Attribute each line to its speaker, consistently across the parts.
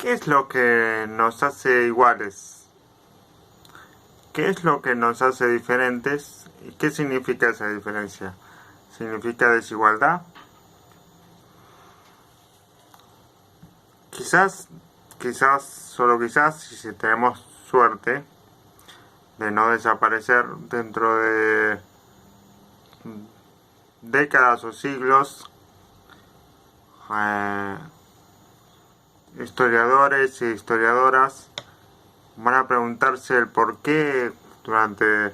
Speaker 1: ¿Qué es lo que nos hace iguales? ¿Qué es lo que nos hace diferentes? ¿Y qué significa esa diferencia? ¿Significa desigualdad? Quizás, solo quizás, si tenemos suerte de no desaparecer dentro de décadas o siglos, historiadores e historiadoras van a preguntarse el por qué durante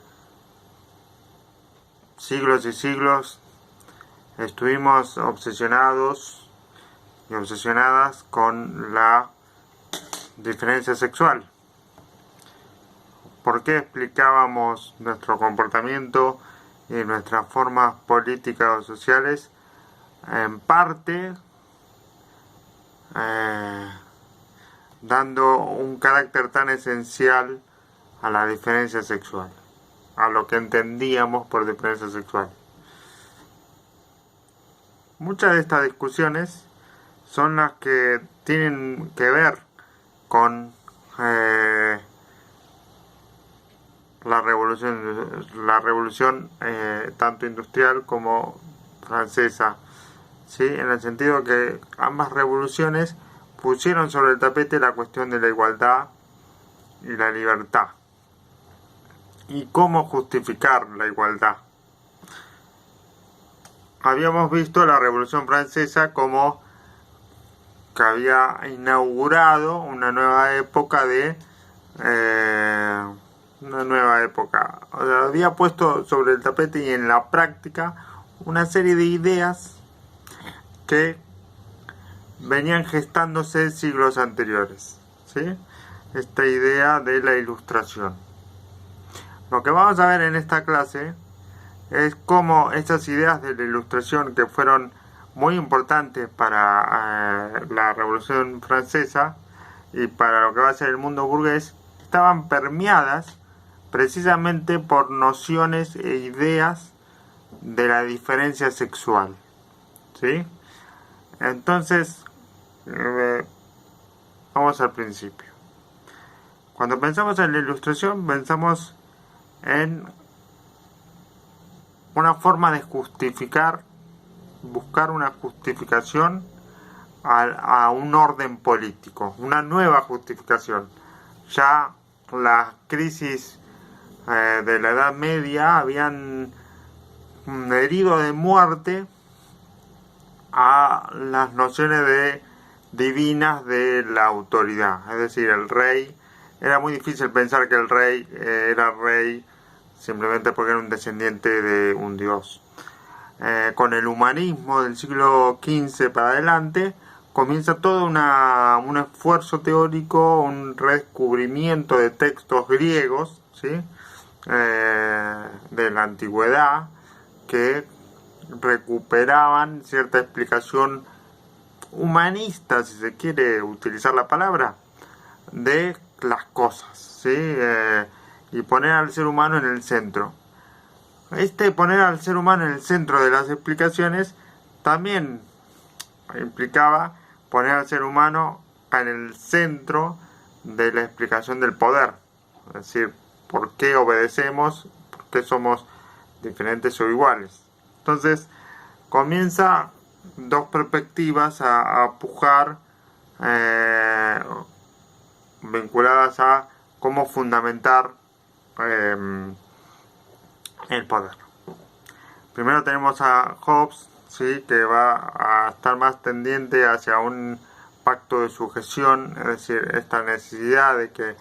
Speaker 1: siglos y siglos estuvimos obsesionados y obsesionadas con la diferencia sexual. ¿Por qué explicábamos nuestro comportamiento y nuestras formas políticas o sociales en parte dando un carácter tan esencial a la diferencia sexual, a lo que entendíamos por diferencia sexual? Muchas de estas discusiones son las que tienen que ver con la revolución tanto industrial como francesa, ¿sí? En el sentido que ambas revoluciones pusieron sobre el tapete la cuestión de la igualdad y la libertad y cómo justificar la igualdad. Habíamos visto la Revolución Francesa como que había inaugurado una nueva época o sea, había puesto sobre el tapete y en la práctica una serie de ideas que venían gestándose siglos anteriores, ¿sí? Esta idea de la ilustración. Lo que vamos a ver en esta clase es cómo estas ideas de la ilustración, que fueron muy importantes para la Revolución Francesa y para lo que va a ser el mundo burgués, estaban permeadas precisamente por nociones e ideas de la diferencia sexual, ¿sí? Entonces, vamos al principio. Cuando pensamos en la ilustración, pensamos en una forma de justificar, buscar una justificación a un orden político, una nueva justificación. Ya las crisis de la Edad Media habían herido de muerte a las nociones divinas de la autoridad. Es decir, el rey, era muy difícil pensar que el rey era rey simplemente porque era un descendiente de un dios. Con el humanismo del siglo XV para adelante comienza todo un esfuerzo teórico, un redescubrimiento de textos griegos, ¿sí? De la antigüedad, que recuperaban cierta explicación humanista, si se quiere utilizar la palabra, de las cosas, ¿sí? Y poner al ser humano en el centro. Poner al ser humano en el centro de las explicaciones también implicaba poner al ser humano en el centro de la explicación del poder. Es decir, ¿por qué obedecemos? ¿Por qué somos diferentes o iguales? Entonces, comienza dos perspectivas a pujar vinculadas a cómo fundamentar el poder. Primero tenemos a Hobbes, ¿sí? Que va a estar más tendiente hacia un pacto de sujeción, es decir, esta necesidad de que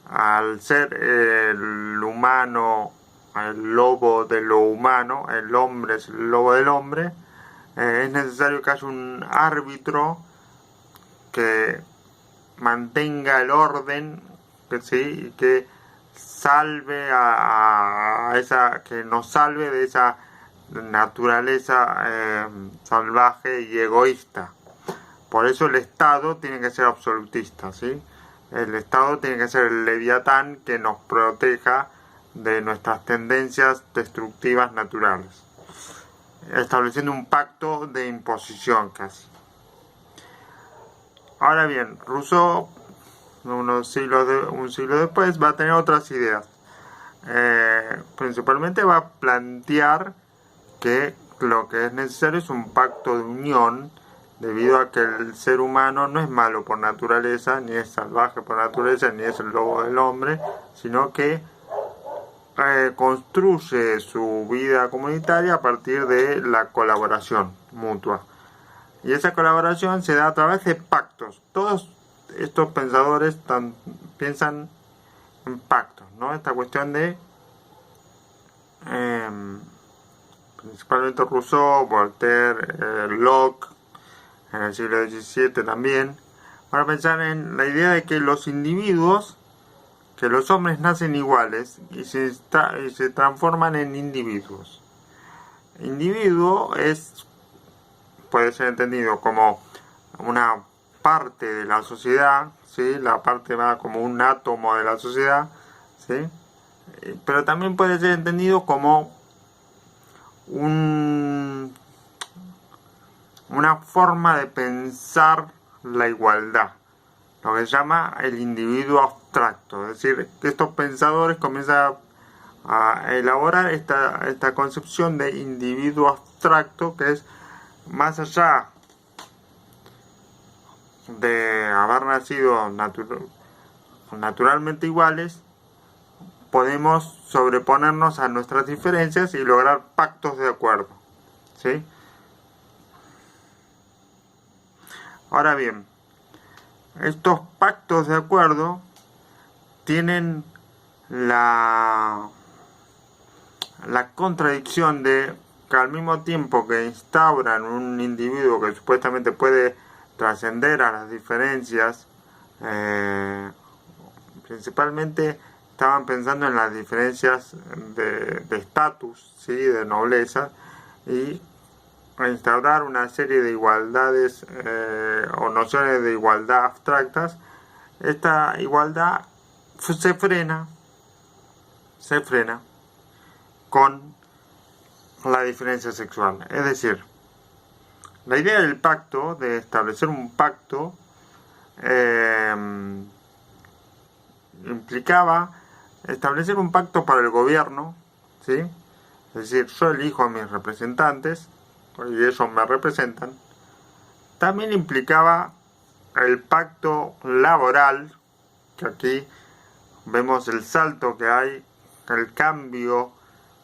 Speaker 1: al ser el humano el lobo de lo humano, el hombre es el lobo del hombre, es necesario que haya un árbitro que mantenga el orden, ¿sí? Y que salve que nos salve de esa naturaleza salvaje y egoísta. Por eso el Estado tiene que ser absolutista, ¿sí? El Estado tiene que ser el leviatán que nos proteja de nuestras tendencias destructivas naturales, estableciendo un pacto de imposición casi. Ahora bien, Rousseau, un siglo después, va a tener otras ideas. Principalmente va a plantear que lo que es necesario es un pacto de unión, debido a que el ser humano no es malo por naturaleza, ni es salvaje por naturaleza, ni es el lobo del hombre, sino que construye su vida comunitaria a partir de la colaboración mutua. Y esa colaboración se da a través de pactos. Todos estos pensadores piensan en pactos, ¿no? Esta cuestión de principalmente Rousseau, Voltaire, Locke, en el siglo XVII también, para pensar en la idea de que los individuos, que los hombres nacen iguales y se transforman en individuos. Individuo puede ser entendido como una parte de la sociedad, ¿sí? La parte va como un átomo de la sociedad, ¿sí? Pero también puede ser entendido como una forma de pensar la igualdad, lo que se llama el individuo abstracto. Es decir, que estos pensadores comienzan a elaborar esta concepción de individuo abstracto, que es más allá de haber nacido naturalmente iguales, podemos sobreponernos a nuestras diferencias y lograr pactos de acuerdo, ¿sí? Ahora bien, estos pactos de acuerdo tienen la contradicción de que al mismo tiempo que instauran un individuo que supuestamente puede trascender a las diferencias, principalmente estaban pensando en las diferencias de estatus, ¿sí? De nobleza, y instaurar una serie de igualdades o nociones de igualdad abstractas. Esta igualdad se frena con la diferencia sexual. Es decir, la idea del pacto, de establecer un pacto, implicaba establecer un pacto para el gobierno, ¿sí? Es decir, yo elijo a mis representantes y ellos me representan. También implicaba el pacto laboral, que aquí vemos el salto que hay, el cambio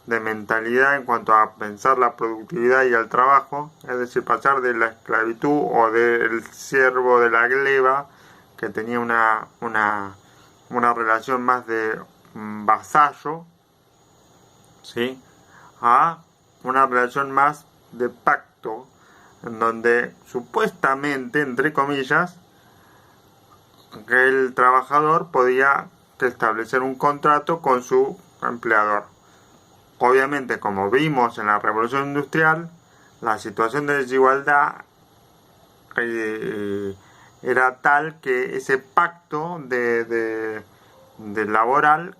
Speaker 1: de mentalidad en cuanto a pensar la productividad y el trabajo, es decir, pasar de la esclavitud o del siervo de la gleba, que tenía una relación más de vasallo, ¿sí? A una relación más de pacto, en donde supuestamente, entre comillas, que el trabajador podía establecer un contrato con su empleador. Obviamente, como vimos en la Revolución Industrial, la situación de desigualdad era tal que ese pacto de laboral,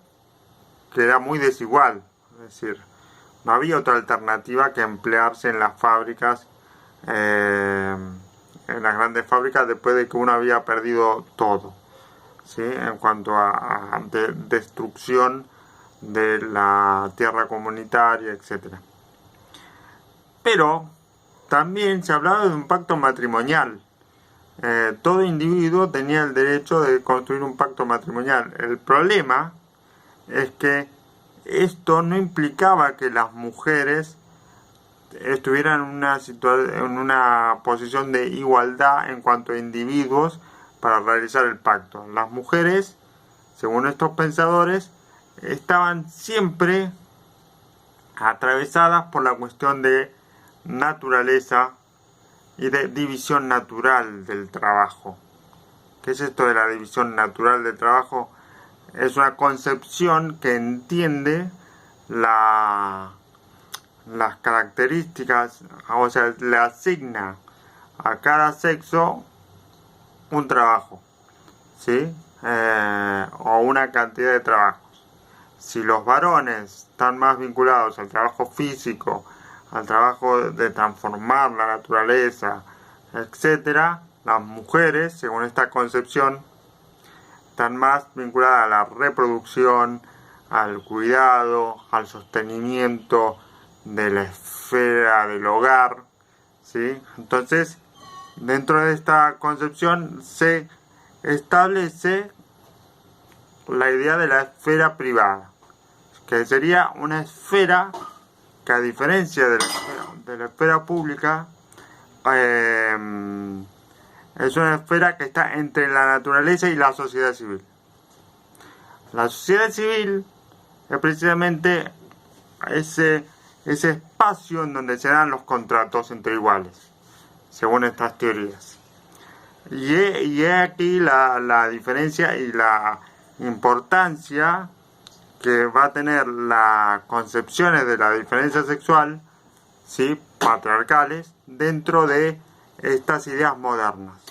Speaker 1: que era muy desigual, es decir, no había otra alternativa que emplearse en las fábricas, en las grandes fábricas, después de que uno había perdido todo, ¿sí? En cuanto a destrucción de la tierra comunitaria, etc. Pero también se hablaba de un pacto matrimonial. Todo individuo tenía el derecho de construir un pacto matrimonial. El problema es que esto no implicaba que las mujeres estuvieran en una posición de igualdad en cuanto a individuos para realizar el pacto. Las mujeres, según estos pensadores, estaban siempre atravesadas por la cuestión de naturaleza y de división natural del trabajo. ¿Qué es esto de la división natural del trabajo? Es una concepción que entiende las características, o sea, le asigna a cada sexo un trabajo, ¿sí? O una cantidad de trabajos. Si los varones están más vinculados al trabajo físico, al trabajo de transformar la naturaleza, etcétera, las mujeres, según esta concepción, están más vinculadas a la reproducción, al cuidado, al sostenimiento de la esfera del hogar, ¿sí? Entonces, dentro de esta concepción se establece la idea de la esfera privada, que sería una esfera que, a diferencia de la esfera pública, es una esfera que está entre la naturaleza y la sociedad civil. La sociedad civil es precisamente ese espacio en donde se dan los contratos entre iguales, según estas teorías. Y es aquí la diferencia y la importancia que va a tener las concepciones de la diferencia sexual, ¿sí?, patriarcales, dentro de estas ideas modernas.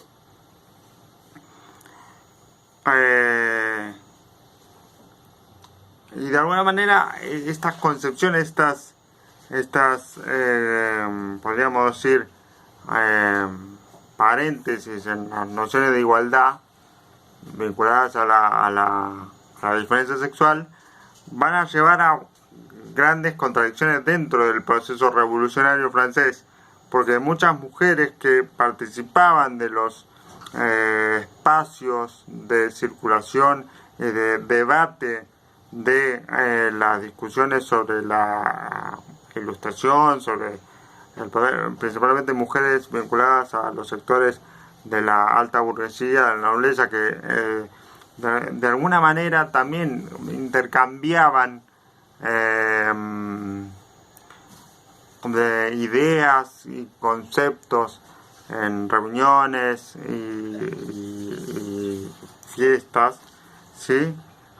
Speaker 1: Y de alguna manera estas concepciones, podríamos decir, paréntesis en las nociones de igualdad vinculadas a la diferencia sexual, van a llevar a grandes contradicciones dentro del proceso revolucionario francés, porque muchas mujeres que participaban de los espacios de circulación y de debate de las discusiones sobre la ilustración, sobre el poder, principalmente mujeres vinculadas a los sectores de la alta burguesía, de la nobleza, que de alguna manera también intercambiaban de ideas y conceptos en reuniones y fiestas, ¿sí?,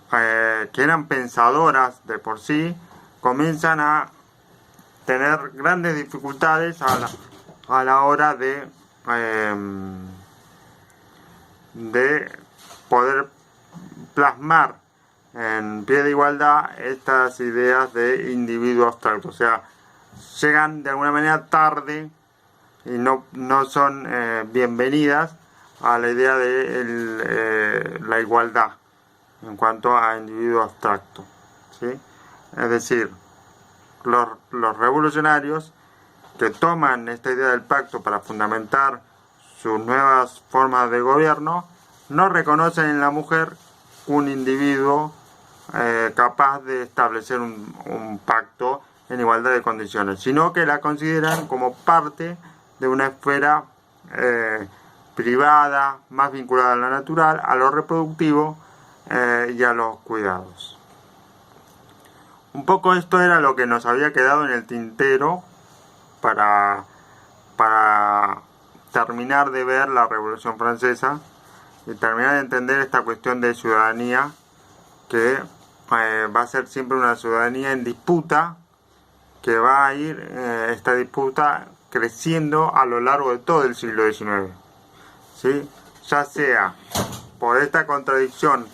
Speaker 1: que eran pensadoras de por sí, comienzan a tener grandes dificultades a la hora de poder plasmar en pie de igualdad estas ideas de individuo abstracto. O sea, llegan de alguna manera tarde y no son bienvenidas a la idea de la igualdad en cuanto a individuo abstracto, ¿sí? Es decir, los revolucionarios que toman esta idea del pacto para fundamentar sus nuevas formas de gobierno no reconocen en la mujer un individuo capaz de establecer un pacto en igualdad de condiciones, sino que la consideran como parte de una esfera privada, más vinculada a lo natural, a lo reproductivo y a los cuidados. Un poco esto era lo que nos había quedado en el tintero para terminar de ver la Revolución Francesa y terminar de entender esta cuestión de ciudadanía, que va a ser siempre una ciudadanía en disputa, que va a ir esta disputa creciendo a lo largo de todo el siglo XIX, ¿sí? Ya sea por esta contradicción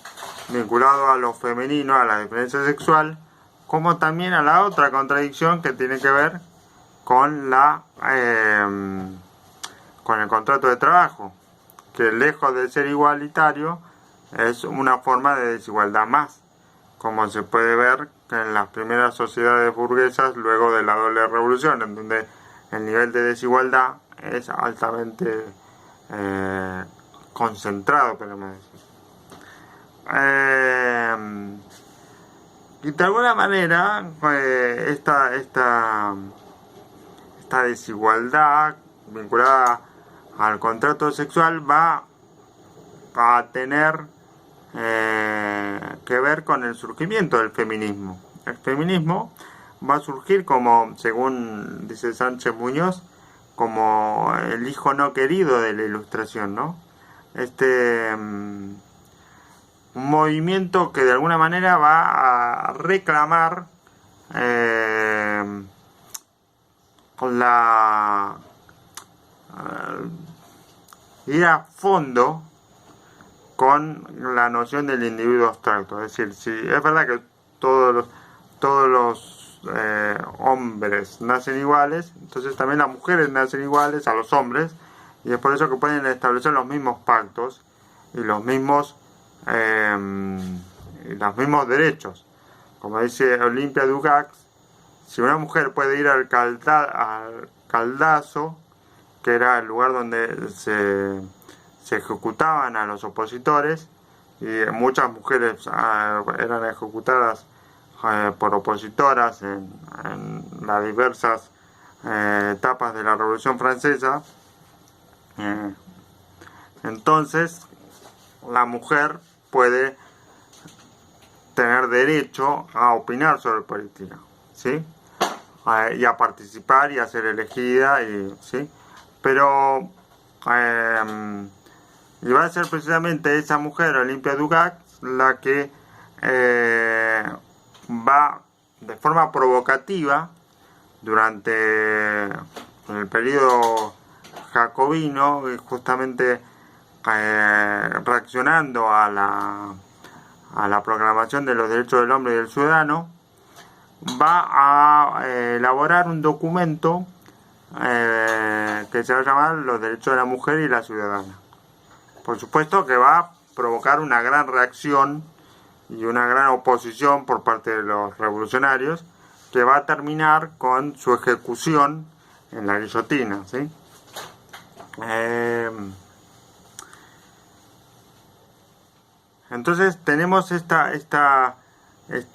Speaker 1: vinculado a lo femenino, a la diferencia sexual, como también a la otra contradicción que tiene que ver con con el contrato de trabajo, que lejos de ser igualitario es una forma de desigualdad más, como se puede ver en las primeras sociedades burguesas luego de la doble revolución, en donde el nivel de desigualdad es altamente concentrado, podemos decir. Y de alguna manera esta desigualdad vinculada al contrato sexual va a tener que ver con el surgimiento del feminismo. El feminismo va a surgir como, según dice Sánchez Muñoz, como el hijo no querido de la Ilustración, ¿no? Un movimiento que de alguna manera va a reclamar ir a fondo con la noción del individuo abstracto. Es decir, si es verdad que todos los hombres nacen iguales, entonces también las mujeres nacen iguales a los hombres, y es por eso que pueden establecer los mismos pactos y los mismos derechos. Como dice Olympia Dugax, si una mujer puede ir al Caldazo, que era el lugar donde se ejecutaban a los opositores, y muchas mujeres eran ejecutadas por opositoras en las diversas etapas de la Revolución Francesa. Entonces la mujer puede tener derecho a opinar sobre política, ¿sí? Y a participar y a ser elegida, ¿sí? Pero y va a ser precisamente esa mujer, Olympia Dugax, la que va de forma provocativa durante el periodo jacobino, justamente reaccionando a la proclamación de los derechos del hombre y del ciudadano, va a elaborar un documento que se va a llamar Los derechos de la mujer y la ciudadana. Por supuesto que va a provocar una gran reacción y una gran oposición por parte de los revolucionarios, que va a terminar con su ejecución en la guillotina, ¿sí? Entonces tenemos esta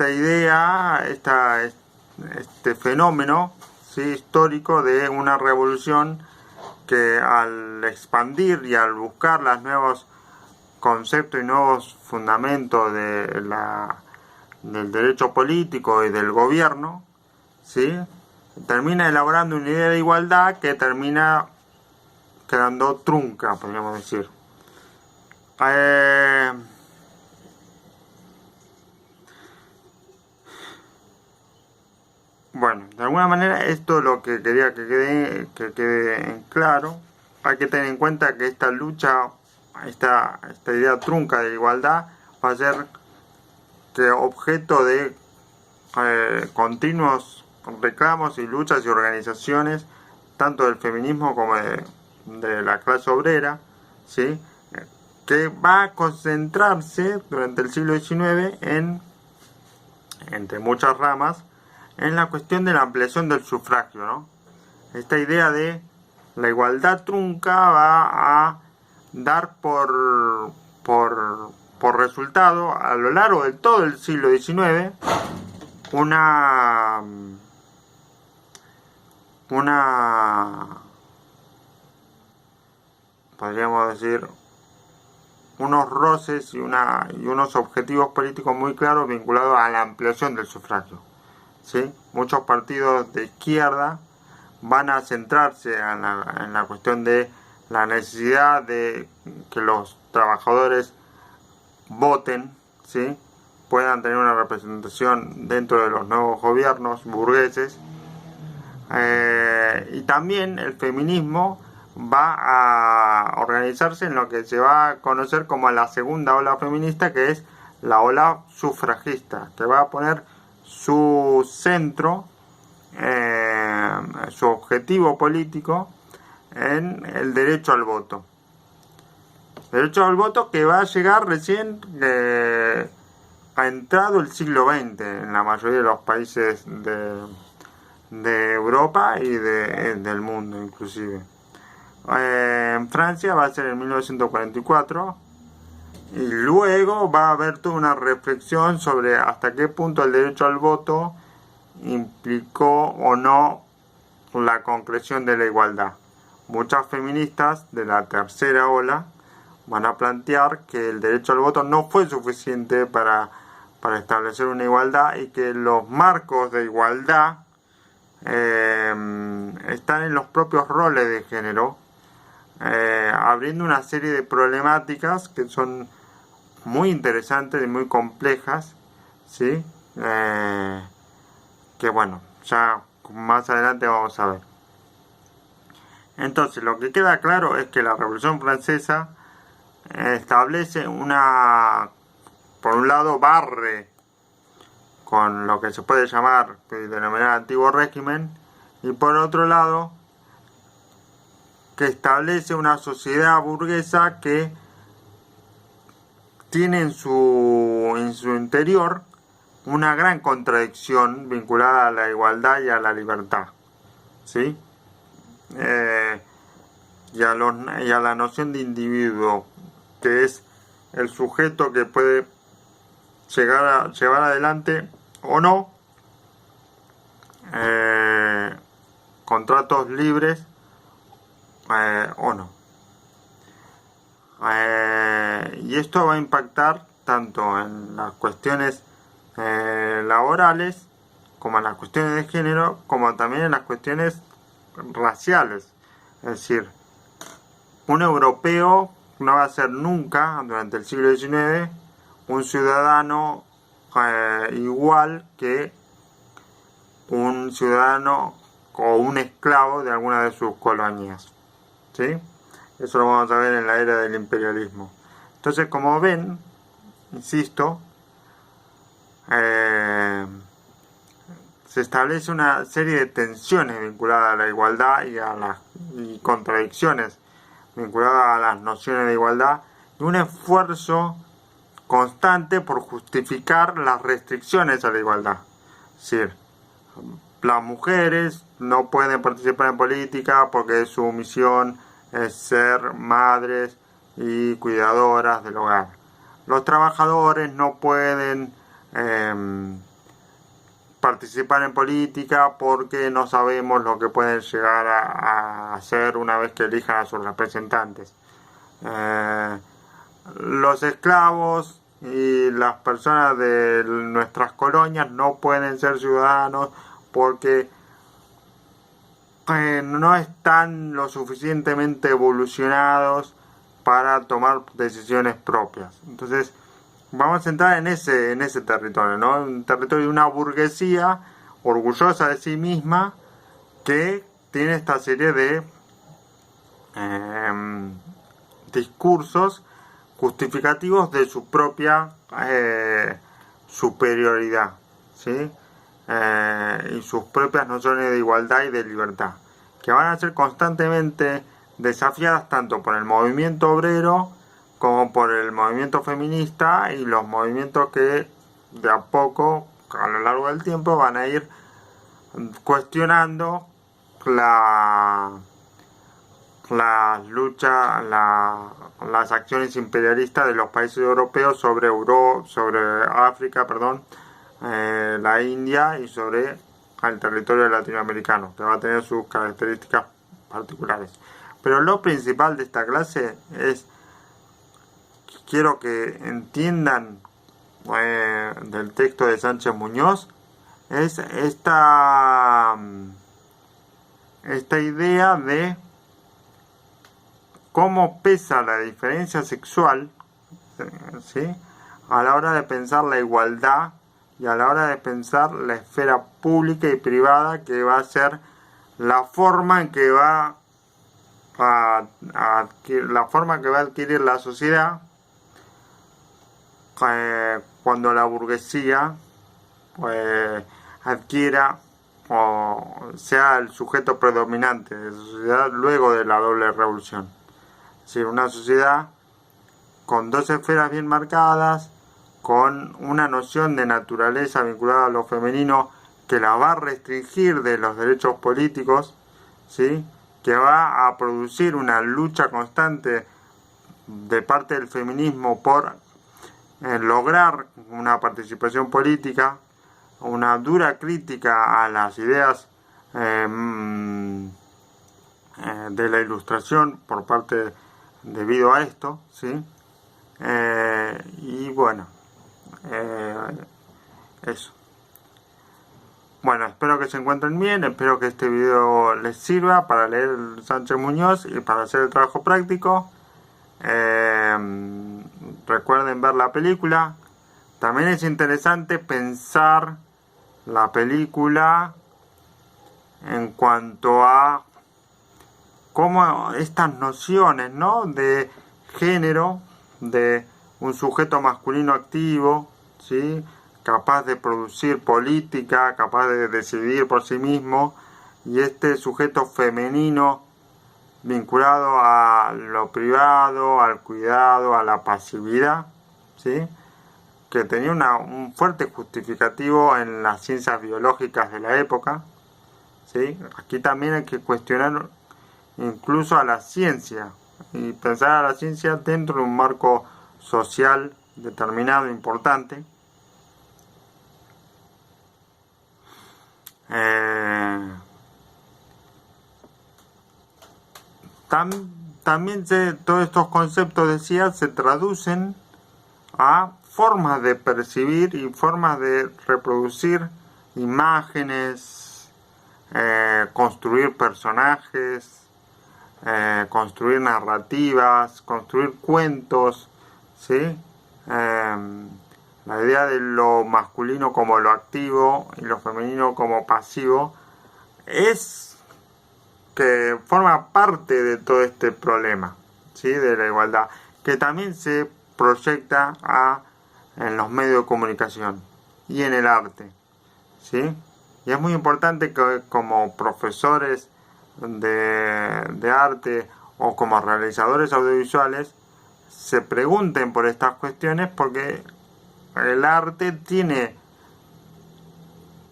Speaker 1: idea, este fenómeno, ¿sí?, histórico de una revolución que, al expandir y al buscar los nuevos conceptos y nuevos fundamentos del derecho político y del gobierno, ¿sí?, termina elaborando una idea de igualdad que termina quedando trunca, podríamos decir. Bueno, de alguna manera esto es lo que quería que quede en claro. Hay que tener en cuenta que esta lucha, esta idea trunca de igualdad, va a ser objeto de continuos reclamos y luchas y organizaciones, tanto del feminismo como de la clase obrera, ¿sí?, que va a concentrarse durante el siglo XIX entre muchas ramas, en la cuestión de la ampliación del sufragio, ¿no? Esta idea de la igualdad trunca va a dar por resultado, a lo largo de todo el siglo XIX, podríamos decir, unos roces y unos objetivos políticos muy claros vinculados a la ampliación del sufragio, ¿sí? Muchos partidos de izquierda van a centrarse en la cuestión de la necesidad de que los trabajadores voten, ¿sí?, puedan tener una representación dentro de los nuevos gobiernos burgueses. Y también el feminismo va a organizarse en lo que se va a conocer como la segunda ola feminista, que es la ola sufragista, que va a poner su centro, su objetivo político en el derecho al voto. Derecho al voto que va a llegar recién ha entrado el siglo XX en la mayoría de los países de Europa y del mundo inclusive. En Francia va a ser en 1944, y luego va a haber toda una reflexión sobre hasta qué punto el derecho al voto implicó o no la concreción de la igualdad. Muchas feministas de la tercera ola van a plantear que el derecho al voto no fue suficiente para establecer una igualdad, y que los marcos de igualdad están en los propios roles de género, abriendo una serie de problemáticas que son muy interesantes y muy complejas, ¿sí? Que bueno, ya más adelante vamos a ver. Entonces, lo que queda claro es que la Revolución Francesa establece por un lado, barre con lo que se puede llamar y denominar antiguo régimen, y por otro lado que establece una sociedad burguesa que tiene en su interior una gran contradicción vinculada a la igualdad y a la libertad, ¿sí? Y a la noción de individuo, que es el sujeto que puede llevar adelante o no contratos libres o no. Y esto va a impactar tanto en las cuestiones laborales, como en las cuestiones de género, como también en las cuestiones raciales. Es decir, un europeo no va a ser nunca, durante el siglo XIX, un ciudadano igual que un ciudadano o un esclavo de alguna de sus colonias, ¿sí? Eso lo vamos a ver en la era del imperialismo. Entonces, como ven, insisto, se establece una serie de tensiones vinculadas a la igualdad y contradicciones vinculadas a las nociones de igualdad, y un esfuerzo constante por justificar las restricciones a la igualdad. Es decir, las mujeres no pueden participar en política porque su misión es ser madres y cuidadoras del hogar. Los trabajadores no pueden participar en política porque no sabemos lo que pueden llegar a hacer una vez que elijan a sus representantes. Los esclavos y las personas de nuestras colonias no pueden ser ciudadanos porque no están lo suficientemente evolucionados para tomar decisiones propias. Entonces, vamos a entrar en ese territorio, ¿no? Un territorio de una burguesía orgullosa de sí misma que tiene esta serie de discursos justificativos de su propia superioridad, ¿sí? Y sus propias nociones de igualdad y de libertad, que van a ser constantemente desafiadas tanto por el movimiento obrero como por el movimiento feminista y los movimientos que de a poco, a lo largo del tiempo, van a ir cuestionando las luchas, las acciones imperialistas de los países europeos sobre África, la India y sobre el territorio latinoamericano, que va a tener sus características particulares. Pero lo principal de esta clase es, quiero que entiendan del texto de Sánchez Muñoz, es esta idea de cómo pesa la diferencia sexual, ¿sí?, a la hora de pensar la igualdad y a la hora de pensar la esfera pública y privada, que va a ser la forma en que va a adquirir la sociedad cuando la burguesía adquiera o sea el sujeto predominante de la sociedad luego de la doble revolución. Es decir, una sociedad con dos esferas bien marcadas, con una noción de naturaleza vinculada a lo femenino que la va a restringir de los derechos políticos, ¿sí?, que va a producir una lucha constante de parte del feminismo por lograr una participación política, una dura crítica a las ideas de la Ilustración por parte debido a esto, ¿sí? Y bueno, eso. Bueno, espero que se encuentren bien, espero que este video les sirva para leer Sánchez Muñoz y para hacer el trabajo práctico. Recuerden ver la película. También es interesante pensar la película en cuanto a cómo estas nociones, ¿no?, de género, de un sujeto masculino activo, ¿sí?, capaz de producir política, capaz de decidir por sí mismo, y este sujeto femenino vinculado a lo privado, al cuidado, a la pasividad, ¿sí? Que tenía un fuerte justificativo en las ciencias biológicas de la época, ¿sí? Aquí también hay que cuestionar incluso a la ciencia y pensar a la ciencia dentro de un marco social determinado, importante. También todos estos conceptos, decía, se traducen a formas de percibir y formas de reproducir imágenes, construir personajes, construir narrativas, construir cuentos, ¿sí? La idea de lo masculino como lo activo y lo femenino como pasivo es que forma parte de todo este problema, ¿sí? De la igualdad, que también se proyecta en los medios de comunicación y en el arte, ¿sí? Y es muy importante que como profesores de arte o como realizadores audiovisuales se pregunten por estas cuestiones, porque el arte tiene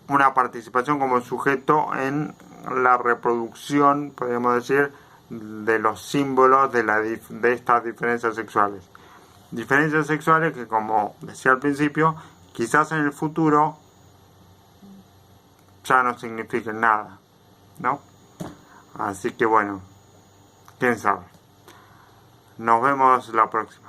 Speaker 1: una participación como sujeto en la reproducción, podríamos decir, de los símbolos de estas diferencias sexuales. Diferencias sexuales que, como decía al principio, quizás en el futuro ya no signifiquen nada, ¿no? Así que bueno, quién sabe. Nos vemos la próxima.